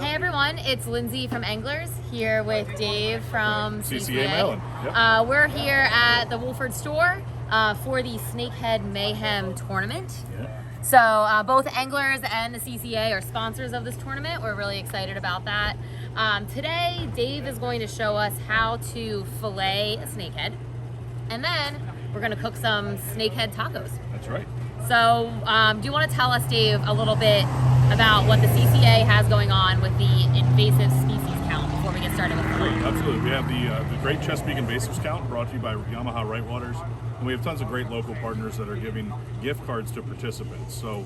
Hey everyone, it's Lindsay from Anglers here with Dave from CCA Maryland. Yep. We're here at the Wolford store for the Snakehead Mayhem tournament. Yeah. So both Anglers and the CCA are sponsors of this tournament. We're really excited about that. Today, Dave is going to show us how to fillet a snakehead, and then we're going to cook some snakehead tacos. That's right. So do you want to tell us, Dave, a little bit about what the CCA has going on with the invasive species count before we get started with Great, fillet? absolutely. We have the Great Chesapeake Invasives Count brought to you by Yamaha Right Waters, and we have tons of great local partners that are giving gift cards to participants. So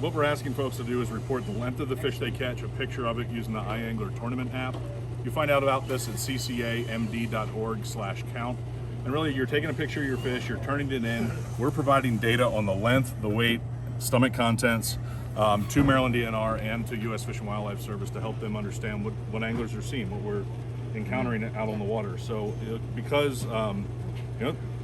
what we're asking folks to do is report the length of the fish they catch, a picture of it using the iAngler tournament app. You find out about this at ccamd.org/count. And really, you're taking a picture of your fish, you're turning it in. We're providing data on the length, the weight, stomach contents to Maryland DNR and to U.S. Fish and Wildlife Service to help them understand what anglers are seeing, what we're encountering out on the water. So because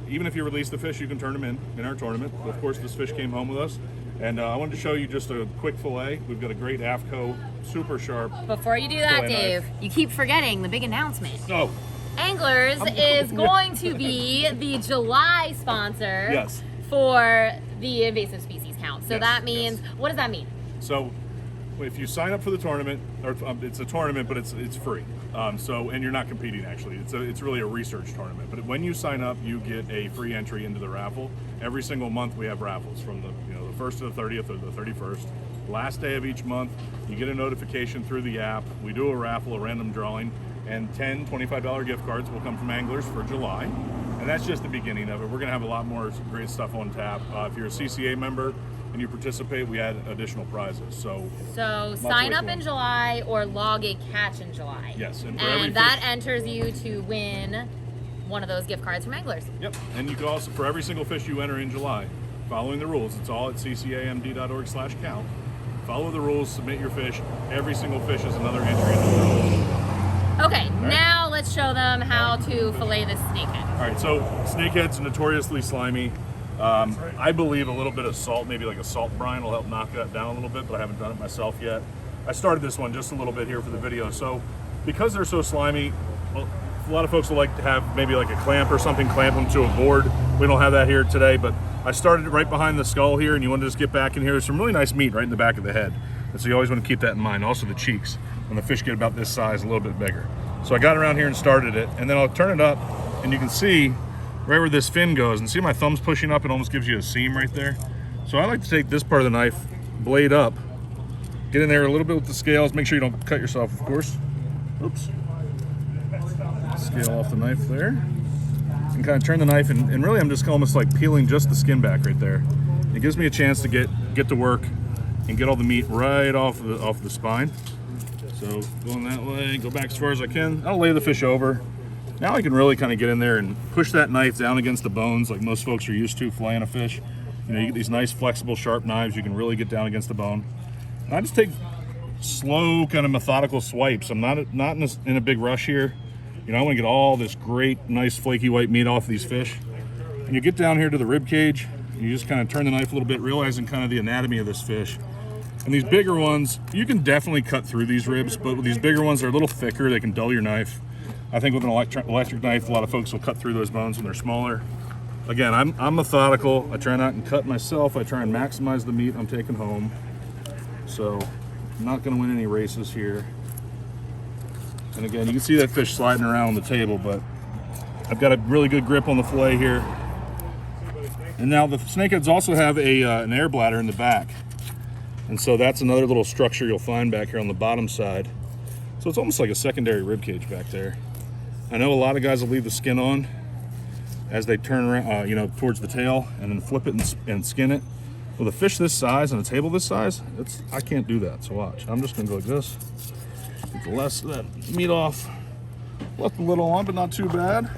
even if you release the fish, you can turn them in our tournament. Of course, this fish came home with us. And I wanted to show you just a quick fillet. We've got a great AFCO, super sharp. Before you do that, Dave, knife. you keep forgetting the big announcement. Oh. Anglers is going to be the July sponsor for the invasive species count. So that means, what does that mean? So if you sign up for the tournament, or it's a tournament, but it's free. And you're not competing actually. It's really a research tournament. But when you sign up, you get a free entry into the raffle. Every single month we have raffles from the 1st to the 30th or the 31st. Last day of each month, you get a notification through the app. We do a raffle, a random drawing, and 10 $25 gift cards will come from Anglers for July. And that's just the beginning of it. We're gonna have a lot more great stuff on tap. If you're a CCA member and you participate, we add additional prizes. So sign up in July or log a catch in July. Yes, and that enters you to win one of those gift cards from Anglers. Yep, and you can also, for every single fish you enter in July, following the rules, it's all at ccamd.org/count. Follow the rules, submit your fish. Every single fish is another entry in the draw. Okay, now let's show them how to fillet this snakehead. All right, so snakehead's notoriously slimy. I believe a little bit of salt, maybe like a salt brine, will help knock that down a little bit, but I haven't done it myself yet. I started this one just a little bit here for the video. So because they're so slimy, well, a lot of folks will like to have maybe like a clamp or something, clamp them to a board. We don't have that here today, but I started it right behind the skull here, and you want to just get back in here. There's some really nice meat right in the back of the head. And so you always want to keep that in mind. Also the cheeks, when the fish get about this size, a little bit bigger. So I got around here and started it, and then I'll turn it up, and you can see right where this fin goes, and see my thumb's pushing up, it almost gives you a seam right there. So I like to take this part of the knife, blade up, get in there a little bit with the scales, make sure you don't cut yourself, of course. Oops. Scale off the knife there. And kind of turn the knife, and really I'm just almost like peeling just the skin back right there. It gives me a chance to get to work and get all the meat right off the spine. So going that way, go back as far as I can. I'll lay the fish over. Now I can really kind of get in there and push that knife down against the bones like most folks are used to filleting a fish. You get these nice flexible sharp knives, you can really get down against the bone. And I just take slow kind of methodical swipes. I'm not in a big rush here. I want to get all this great nice flaky white meat off these fish. And you get down here to the rib cage, and you just kind of turn the knife a little bit, realizing kind of the anatomy of this fish. And these bigger ones, you can definitely cut through these ribs, but with these bigger ones, they're a little thicker, they can dull your knife. I think with an electric knife, a lot of folks will cut through those bones when they're smaller. Again, I'm methodical. I try not to cut myself. I try and maximize the meat I'm taking home. So I'm not gonna win any races here. And again, you can see that fish sliding around on the table, but I've got a really good grip on the fillet here. And now the snakeheads also have an air bladder in the back. And so that's another little structure you'll find back here on the bottom side. So it's almost like a secondary rib cage back there. I know a lot of guys will leave the skin on as they turn around, towards the tail, and then flip it and skin it. With a fish this size and a table this size, I can't do that. So watch. I'm just gonna go like this. Get the less of that meat off. Left a little on, but not too bad.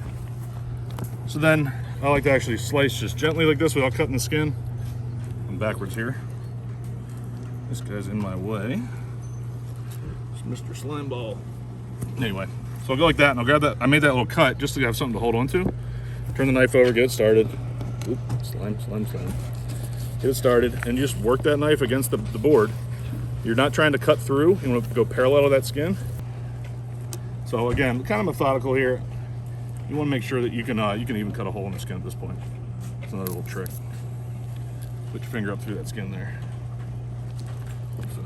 So then I like to actually slice just gently like this without cutting the skin. I'm backwards here. This guy's in my way. It's Mr. Slime Ball. Anyway, so I'll go like that, and I'll grab that. I made that little cut just to have something to hold on to. Turn the knife over, get it started. Oop, slime. Get it started, and just work that knife against the board. You're not trying to cut through. You want to go parallel to that skin. So again, kind of methodical here. You want to make sure that you can even cut a hole in the skin at this point. That's another little trick. Put your finger up through that skin there. So,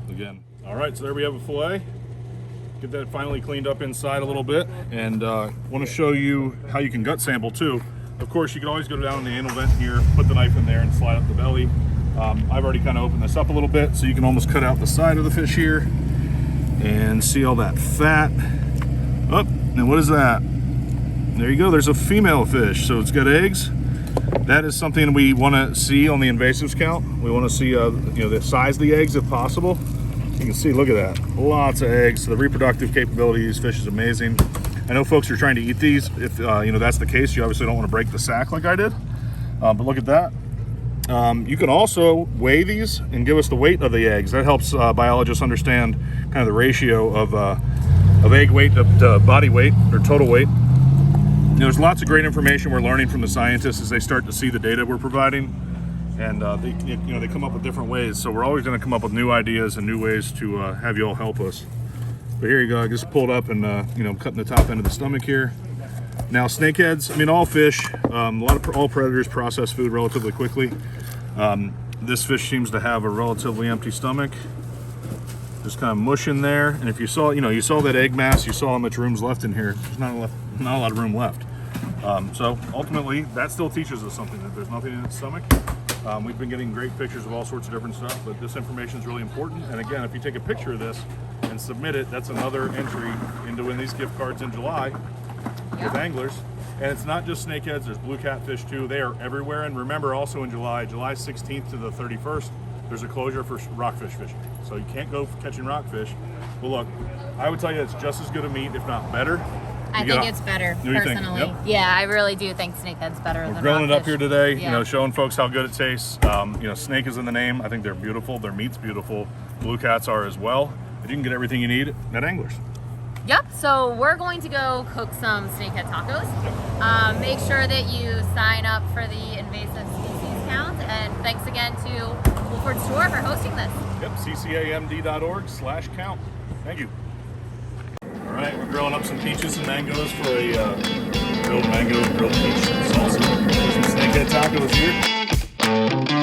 again, all right, so there we have a fillet. Get that finally cleaned up inside a little bit, and want to show you how you can gut sample too. Of course, you can always go down in the anal vent here, put the knife in there, and slide up the belly. I've already kind of opened this up a little bit, so you can almost cut out the side of the fish here and see all that fat. Oh, and what is that? There you go. There's a female fish, so it's got eggs. That is something we want to see on the invasives count. We want to see, you know, the size of the eggs if possible. You can see, look at that, lots of eggs. The reproductive capability of these fish is amazing. I know folks are trying to eat these. If you know that's the case, you obviously don't want to break the sack like I did. But look at that. You can also weigh these and give us the weight of the eggs. That helps biologists understand kind of the ratio of egg weight to body weight or total weight. There's lots of great information we're learning from the scientists as they start to see the data we're providing, and they come up with different ways. So we're always going to come up with new ideas and new ways to have you all help us. But here you go. I just pulled up and cutting the top end of the stomach here. Now snakeheads, I mean all fish, all predators process food relatively quickly. This fish seems to have a relatively empty stomach. Just kind of mush in there, and if you saw that egg mass, you saw how much room's left in here. There's not a lot of room left. So ultimately, that still teaches us something, that there's nothing in its stomach. We've been getting great pictures of all sorts of different stuff, but this information is really important. And again, if you take a picture of this and submit it, that's another entry into win these gift cards in July with anglers. And it's not just snakeheads, there's blue catfish too. They are everywhere. And remember also in July 16th to the 31st, there's a closure for rockfish fishing. So you can't go catching rockfish. Well, look, I would tell you it's just as good a meat, if not better. I think it's better, personally. Yep. Yeah, I really do think snakehead's better than rockfish. We're grilling it up here today, showing folks how good it tastes. Snake is in the name. I think they're beautiful. Their meat's beautiful. Blue cats are as well. But you can get everything you need at Anglers. Yep, so we're going to go cook some snakehead tacos. Make sure that you sign up for the invasive species count, and thanks again to Wolford Store for hosting this. Yep, ccamd.org/count. Thank you. All right, we're grilling up some peaches and mangoes for a grilled mango, grilled peach salsa. Some snakehead tacos here.